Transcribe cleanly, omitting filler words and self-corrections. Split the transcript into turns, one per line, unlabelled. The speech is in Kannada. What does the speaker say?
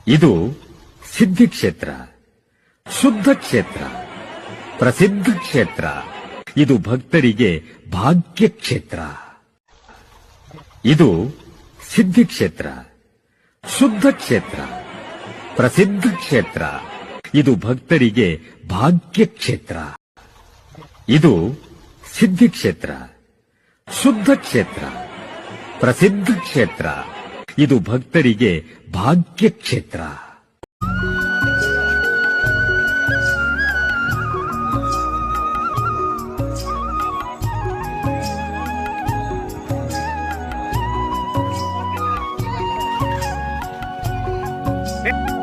ಇದು ಸಿದ್ಧಿ ಕ್ಷೇತ್ರ, ಶುದ್ಧ ಕ್ಷೇತ್ರ, ಪ್ರಸಿದ್ಧ ಕ್ಷೇತ್ರ. ಇದು ಭಕ್ತರಿಗೆ ಭಾಗ್ಯ ಕ್ಷೇತ್ರ. ಇದು ಸಿದ್ಧಿ ಕ್ಷೇತ್ರ, ಶುದ್ಧ ಕ್ಷೇತ್ರ, ಪ್ರಸಿದ್ಧ ಕ್ಷೇತ್ರ. ಇದು ಭಕ್ತರಿಗೆ ಭಾಗ್ಯ ಕ್ಷೇತ್ರ. ಇದು ಸಿದ್ಧಿ ಕ್ಷೇತ್ರ, ಶುದ್ಧ ಕ್ಷೇತ್ರ, ಪ್ರಸಿದ್ಧ ಕ್ಷೇತ್ರ. ಇದು ಭಕ್ತರಿಗೆ ಭಾಗ್ಯ ಕ್ಷೇತ್ರ.
Yeah.